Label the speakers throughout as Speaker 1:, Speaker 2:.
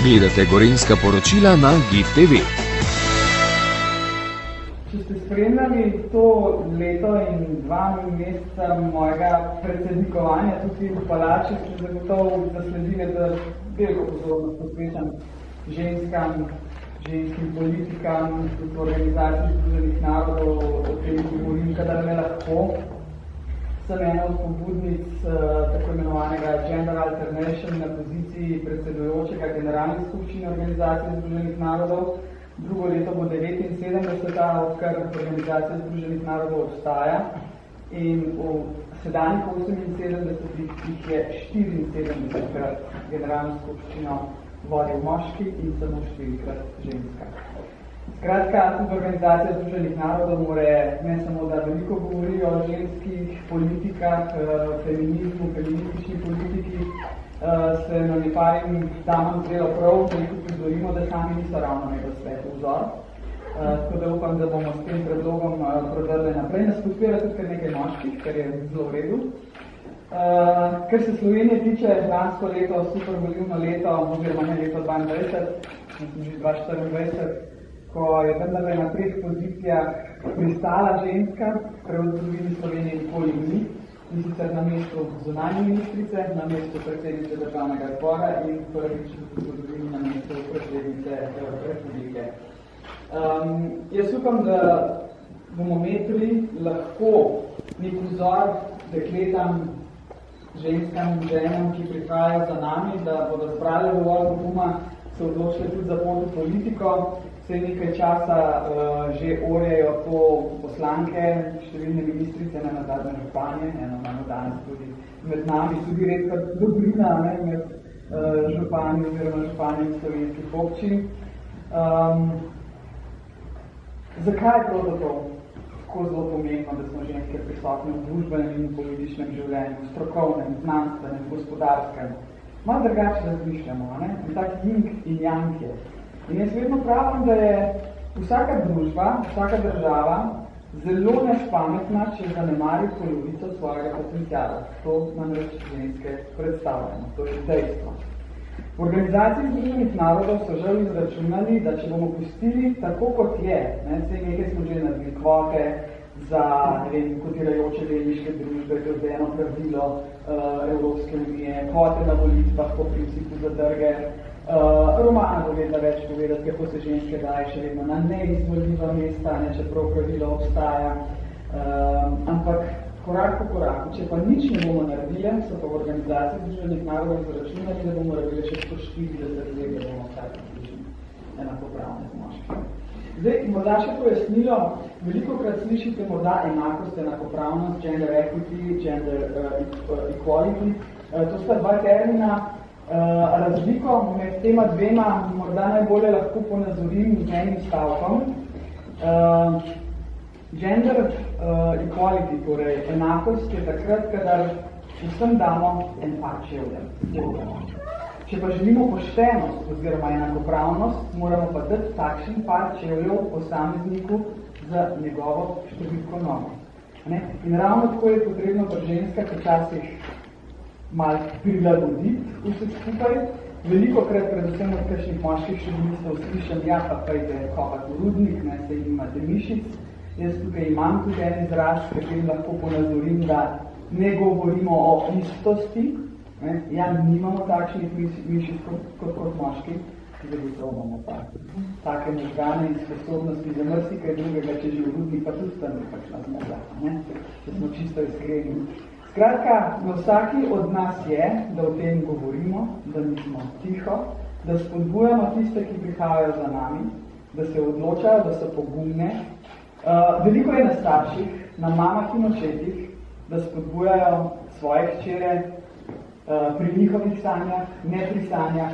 Speaker 1: Gledate Gorenjska poročila na GIF TV.
Speaker 2: Če ste spremljali to leto in 2 meseca mojega predsednikovanja tukaj v palači, ste zagotovo zasledili, da veliko pozornost posvečam ženskim politikam, tudi organizaciji Združenih narodov, o tem govorim, kadar me lahko. Sem ena od pobudnic tako imenovanega Gender Alternation na poziciji predsedujočega generalne skupščine Organizacije Združenih narodov. Drugo leto bo 79, odkar Organizacija Združenih narodov obstaja, in v sedanjih 78 jih je 74-krat generalno skupščino vodil moški in samo 4-krat ženska. Skratka, tudi Organizacija Združenih narodov more ne samo, da veliko govori o ženskih politikah, feminizmu, feministični politiki, se nam je parim damam zdelo prav, da jih uprizorimo, da sami niso ravno nego svetu vzor. Tako da upam, da bomo s tem predlogom prodrli naprej. Nas podpira tudi kar nekaj moških, kar je zelo v redu. Kar se Slovenije tiče, lansko leto, super volilno leto, oziroma ne leto 22, mislim že 2024, ko je vendarle na 3 pozicijah pristala ženska, kar v zgodovini Slovenije nikoli ni, in sicer na mestu zunanje ministrice, na mestu predsednice državnega zbora in prvič v zgodovini na mestu predsednice republike. Jaz upam, da bomo imeli lahko nek vzor dekletam, ženskam, ženam, ki prihajajo za nami, da bodo zbrali dovolj poguma, se odločili tudi za pot v politiko. Vse nekaj časa že orjejo to poslanke, številne ministrice, ne nazadnje županje, eno imamo danes tudi med nami, tudi redka dobrina med župani oziroma županjem slovenskih občin. Zakaj je pravzaprav tako zelo pomembno, da smo ženske prisotne v družbenem in političnem življenju, strokovnem, znanstvenem, gospodarskem? Malo drugače razmišljamo, ne? In tak yin in yang je. In jaz vedno pravim, da je vsaka družba, vsaka država zelo nespametna, če zanemari polovico svojega potenciala. To namreč ženske predstavljamo, to je dejstvo. V Organizaciji Združenih narodov so žal izračunali, da če bomo pustili tako, kot je, vse nekaj smo že naredili kvote za kotirajoče delniške družbe, to je eno pravilo Evropske unije, kvote na volitvah po principu zadrge, Romana bo vedno več povedati, kako se ženske daje še vedno na neizvoljiva mesta, ne, čeprav pravilo obstaja. Ampak korak po koraku, če pa nič ne bomo naredili, so pa v Organizaciji Združenih narodov izračunali, da bomo naredili še 140 let, da bomo vsak približni enakopravne z moškimi. Zdaj, morda še pojasnilo, velikokrat slišite morda enakost, enakopravnost, gender equity, gender equality. To sta 2 termina. Razliko med tema dvema morda najbolje lahko ponazorim z enim stavkom. Gender equality, torej enakost, je takrat, kadar vsem damo en par čevljev. Če pa želimo poštenost oziroma enakopravnost, moramo pa dati takšen par čevljev posamezniku za njegovo številko nogo. In ravno tako je potrebno pri ženskah včasih malo prilagoditi vse skupaj. Velikokrat, predvsem od kakšnih moških šovinistov, slišam, ja, pa pejte kopati v rudnik, ne, saj imate mišic. Jaz tukaj imam tudi en izraz, katerim lahko ponazorim, da ne govorimo o istosti. Ne. Ja, nimamo takšnih mišic kot moški, zagotovo imamo pa take možgane in sposobnosti za marsikaj drugega, če že v rudnik, pa tudi tam je kakšna zmoga, če smo čisto iskreni. Skratka, na vsaki od nas je, da o tem govorimo, da nismo tiho, da spodbujamo tiste, ki prihajajo za nami, da se odločajo, da so pogumne. Veliko je na starših, na mamah in očetih, da spodbujajo svoje hčere pri njihovih sanjah, ne pri sanjah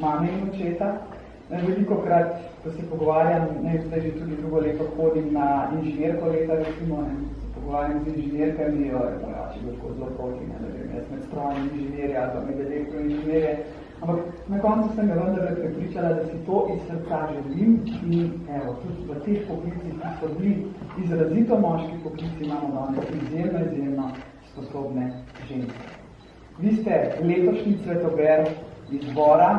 Speaker 2: mame in očeta. Velikokrat, ko se pogovarjam, zdaj že tudi drugo leto hodim na inženirko leta, recimo, pogovarjam z inženirkami, če bo tako zelo proti, da vem, jaz med strojni inženirja ali pa med elektroinženirje. Ampak na koncu sem ga vendar prepričala, da si to iz srca želim in evo, tudi v teh poklicih, ki so bili izrazito moški poklici, imamo danes izjemno sposobne ženske. Vi ste letošnji cvetober izbora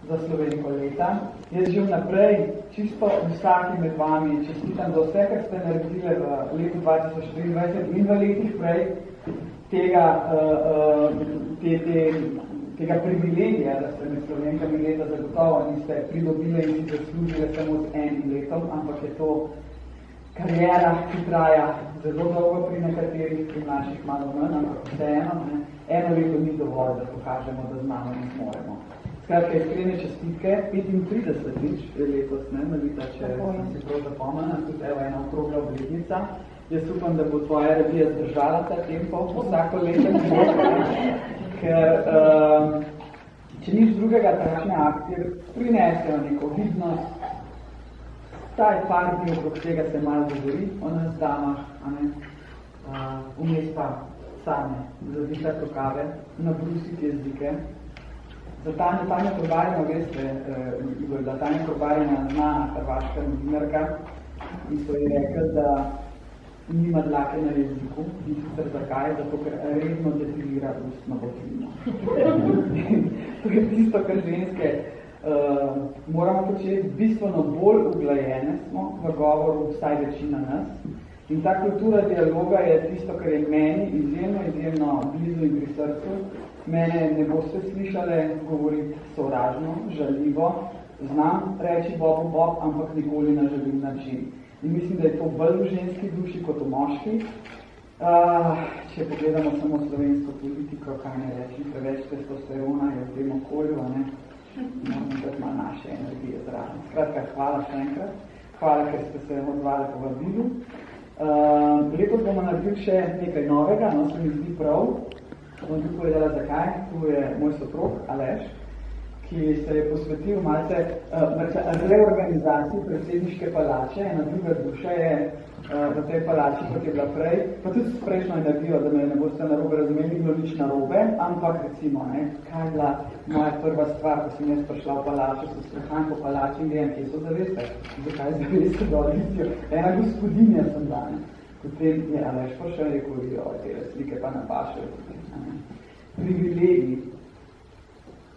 Speaker 2: za Slovenko leta. Jaz že vnaprej, čisto vsaki med vami, čestitam za vse, kar ste naredili v letu 2023 in v letih prej tega privilegija, da ste med Slovenkami leta zagotovo niste pridobili in si zaslužili samo z enim letom, ampak je to karijera, ki traja zelo dolgo pri nekaterih, pri naših malo manj, ampak vseeno, eno leto ni dovolj, da pokažemo, da znamo in zmoremo. Skratka, iskrene čestitke, 35-tič je letos, Melita, če sem si prav zapomnila, tudi evo ena okrogla obletnica. Jaz upam, da bo tvoja revija zdržala ta tempo vsako leto, ker če nič drugega, takšne akcije prinesejo neko vidnost, taj par dni okrog tega se malo govori o nas damah, vmes pa same, zavihati rokave, nabrusiti jezike. Za Tanja Korbarina, veste, Igor, da Tanja Korbarina znana hrvaška novinarka in so ji rekli, da nima dlake na jeziku, in sicer zakaj? Zato, ker redno depilira ustno botlino. To je tisto, kar ženske moramo početi, bistveno bolj uglajene smo v govoru, vsaj večina nas. In ta kultura dialoga je tisto, kar je meni izjemno blizu in pri srcu. Mene ne boste slišali govoriti sovražno, žaljivo, znam reči bob, ampak nikoli na žaljiv način. In mislim, da je to bolj v ženski duši kot v moški. Če pogledamo samo slovensko politiko, kaj ne reči, preveč testosterona je v tem okolju, moramo tudi malo naše energije zraven. Skratka, hvala še enkrat. Hvala, ker ste se odvali po vabilu. Letos bomo naredili še nekaj novega, se mi zdi prav. Bom tudi povedala, zakaj. Tu je moj soprog, Aleš, ki se je posvetil malce reorganizaciji predsedniške palače. Ena druga duša je v tej palači, kot je bila prej, pa tudi s prejšnjo energijo, da me ne boste narobe razumeli, bilo nič narobe, ampak recimo, kaj je bila moja prva stvar, ko sem jaz prišla v palačo, se sprehajam po palači in vem, kje so zaveste, zakaj zaveste dolicijo. Ena gospodinja sem danes. Potem je Aleš prišel in rekel, te slike pa napašajo. Privilegij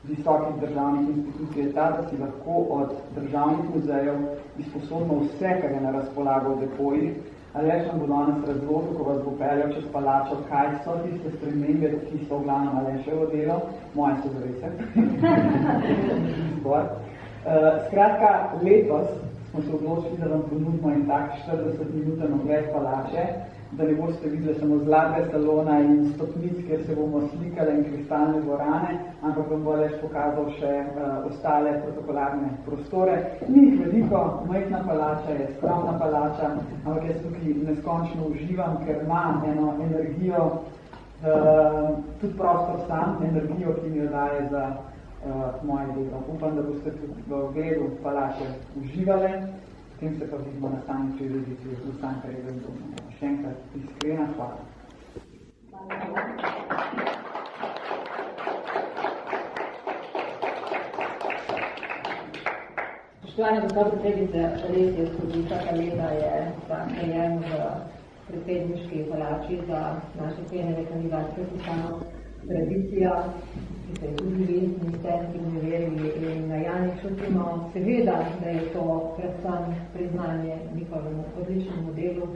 Speaker 2: visokih državnih institucij je ta, da si lahko od državnih muzejev izposodimo vse, kar je na razpolago v depojih. Aleš nam bo danes razložil, ko vas bo peljal čez palačo, kaj so tiste spremembe, ki so v glavnem Aleševo delo, moje so zavese. Skratka, letos smo se odločili, da vam ponudimo in tak 40-minuten ogled palače, da ne boste videli samo zlatega salona in stopnic, kjer se bomo slikali in kristalne dvorane, ampak vam bo Aleš pokazal še ostale protokolarne prostore. Ni jih veliko, majhna palača je skromna palača, ampak jaz tukaj neskončno uživam, ker imam eno energijo, tudi prostor sam, energijo, ki mi jo daje za moje delo. Upam, da boste tudi v ogledu palače uživali. Potem se pa vidimo na sami prireditvi v Cankarjevem domu. Še enkrat iskrena hvala.
Speaker 3: Spoštovana gospa predsednica, res je, skozi vsaka leta je najem v predsedniški palači za naše cenjene kandidatke postalo tradicija, ki se je tudi vi, niste in verili, in na Jani čutimo seveda, da je to predvsem priznanje njihovemu odličnemu delu,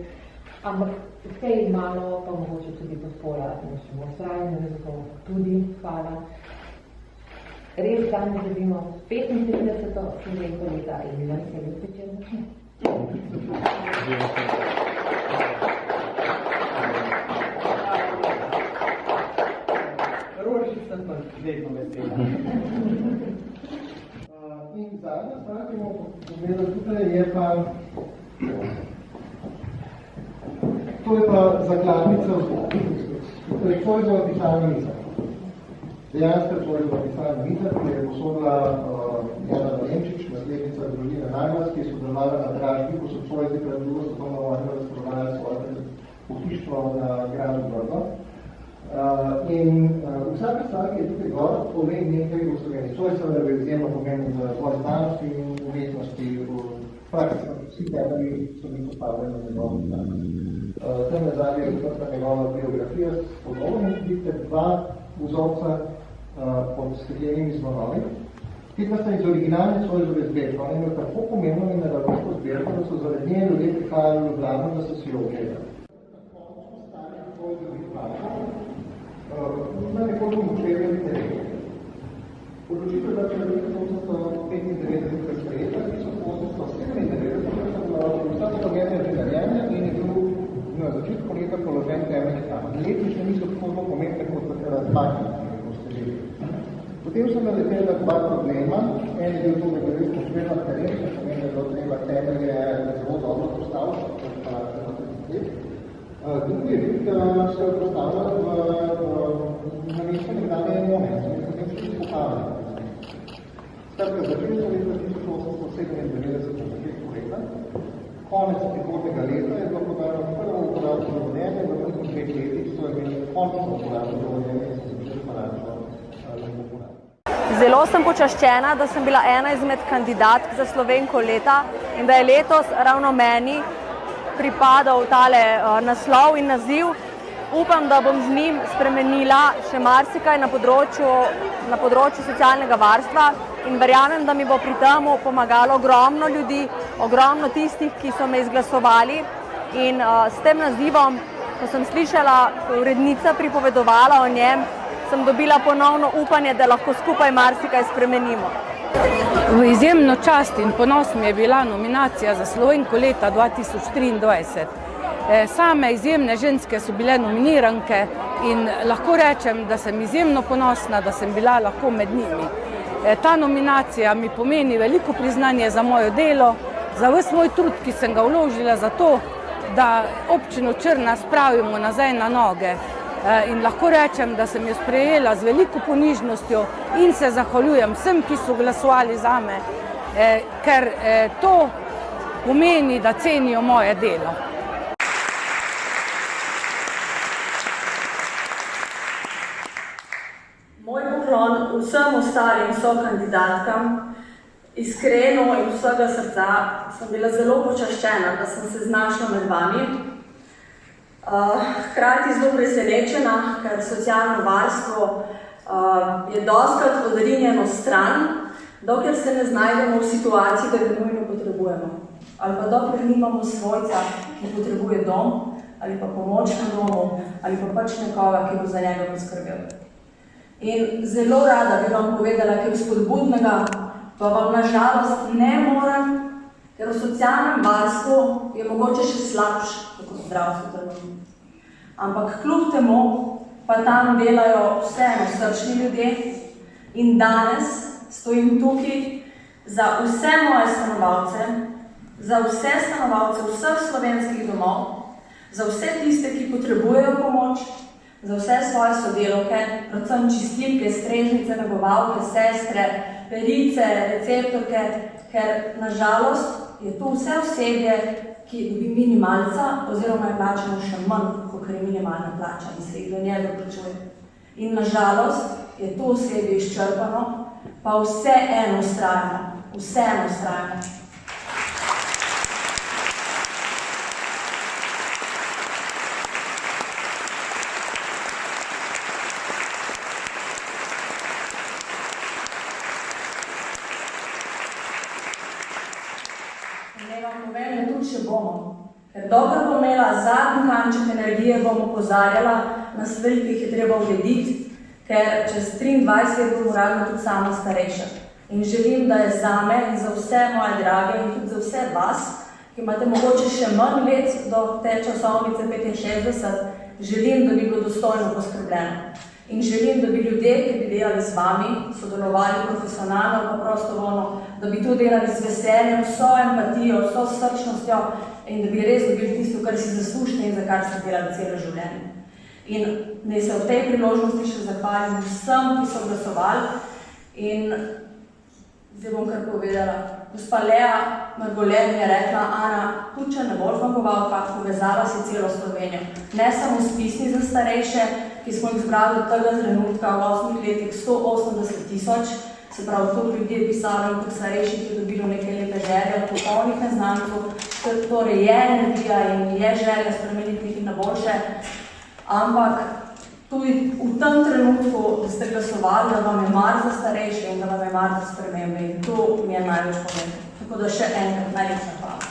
Speaker 3: ampak vse malo pa mogoče tudi podpora našemu osvajanju, zato tudi hvala. Res danes želimo 35. Slovenko leta in vam se lep večer začne.
Speaker 2: Sem pa vedno vesela.
Speaker 4: In zadnja stvar, ki bomo pogledali tukaj, je pa to je pa zakladnica to je Zoisova pisarna miza. Dejansko Zoisova pisarna miza, ki je posodila Jana Valenčič, naslednica družine Naglas, ki je sodelovala na dražbi, ko so Zoisi pred drugo svetovno vojno razprodali svoje pohištvo na gradu Brno. In vsaka stvar, ki je tukaj gor, pove nekaj v Sloveniji. Zoisova je izjemno pomembno za razvoj znanosti in umetnosti praktično vsi temelji so bili postavljeni na njegovo stvar. Tem nazadnje je odprta njegova biografija s podobno. Vidite dva vzorca pod steklenimi zvonovi. Ti pa sta iz originalne Zoisove zbirke. Ona je imela tako pomembno mineraloško zbirko, da so zaradi nje ljudje prihajali v Ljubljano, da so si jo ogledali. Na nekoliko močevnem terenu. Odločitev za človeka 895 sprejeta, 1897, vsa Slovenija že narejena in je bil na začetku leta položen temeljnih kamen. Letnične niso tako zelo pomembne kot razmahne, kot ste videli. Potem sem naletel na dva problema. En je bil to, da je bil potreben teren, če pomeni, da je bilo treba temelje zelo dobro postaviti, kot pa drugi je bil, da se je postavljal na mesto nekdanje Emone, so mi potem še izkopavali. Skratka, začel so leta 1897 v začetku leta. Konec prihodnega leta je bilo podano prvo uporabno dovoljenje, v prvih 2 letih so imeli končno uporabno dovoljenje in so začeli paračo uporabno.
Speaker 5: Zelo sem počaščena, da sem bila ena izmed kandidatk za Slovenko leta in da je letos ravno meni pripadal tale naslov in naziv. Upam, da bom z njim spremenila še marsikaj na področju socialnega varstva in verjamem, da mi bo pri tem pomagalo ogromno ljudi, ogromno tistih, ki so me izglasovali. In s tem nazivom, ko sem slišala, ko je urednica pripovedovala o njem, sem dobila ponovno upanje, da lahko skupaj marsikaj spremenimo.
Speaker 6: V izjemno čast in ponos mi je bila nominacija za Slovenko leta 2023. Same izjemne ženske so bile nominiranke in lahko rečem, da sem izjemno ponosna, da sem bila lahko med njimi. Ta nominacija mi pomeni veliko priznanje za moje delo, za ves moj trud, ki sem ga vložila za to, da občino Črna spravimo nazaj na noge. In lahko rečem, da sem jo sprejela z veliko ponižnostjo in se zahvaljujem vsem, ki so glasovali zame, ker to pomeni, da cenijo moje delo.
Speaker 5: Moj poklon vsem ostalim sokandidatkam, iskreno in vsega srca sem bila zelo počaščena, da sem se znašla med vami. Hkrati zelo presenečena, ker socialno varstvo je dostikrat odrinjeno stran, dokler se ne znajdemo v situaciji, da ga nujno potrebujemo. Ali pa dokler nimamo svojca, ki potrebuje dom, ali pa pomoč na domu, ali pa pač nekoga, ki bo za njega poskrbel. In zelo rada bi vam povedala kaj spodbudnega, pa vam na žalost ne morem, ker v socialnem varstvu je mogoče še slabše, kot v zdravstvu trenutno. Ampak kljub temu pa tam delajo vseeno srčni ljudje in danes stojim tukaj za vse moje stanovalce, za vse stanovalce vseh slovenskih domov, za vse tiste, ki potrebujejo pomoč, za vse svoje sodelavke, predvsem čistilke, strežnice, negovalke, sestre, perice, receptorke, ker na žalost je to vse osebje, ki dobi minimalca oziroma je plačeno še manj, kot je minimalna plača in se jih do njega plačuje. In na žalost je to osebje izčrpano, pa vseeno vztrajamo, vseeno vztrajamo. Ker dokler bom imela zadnji kanček energije, bom opozarjala na stvari, ki jih je treba urediti, ker čez 23 let bom uradno tudi sama starejša. In želim, da je zame in za vse moje drage in tudi za vse vas, ki imate mogoče še manj let do te časovnice 65, želim, da bi bilo dostojno poskrbljeno. In želim, da bi ljudje, ki bi delali z vami, sodelovali profesionalno, pa prostovoljno, da bi to delali z veseljem, vso empatijo, vso srčnostjo in da bi res dobili tisto, kar si zaslužite in za kar ste delali celo življenje. In naj se v tej priložnosti še zahvalim vsem, ki so glasovali in zdaj bom kar povedala. Gospa Lea Margolej mi je rekla, Ana, tudi če ne boš zmagovalka, povezala si celo Slovenijo. Ne samo spisni za starejše, ki smo jih zbrali od tega trenutka v 8 letih 180 000, se pravi, to ljudi je pisalo in tudi starejših je dobilo nekaj lepe želje od popolnih neznankov, torej je energija in je želja spremeniti nekaj na boljše, ampak tudi v tem trenutku, da ste glasovali, da vam je mar za starejše in da vam je mar za spremembe in to mi je največ pomembno. Tako da še enkrat najlepša hvala.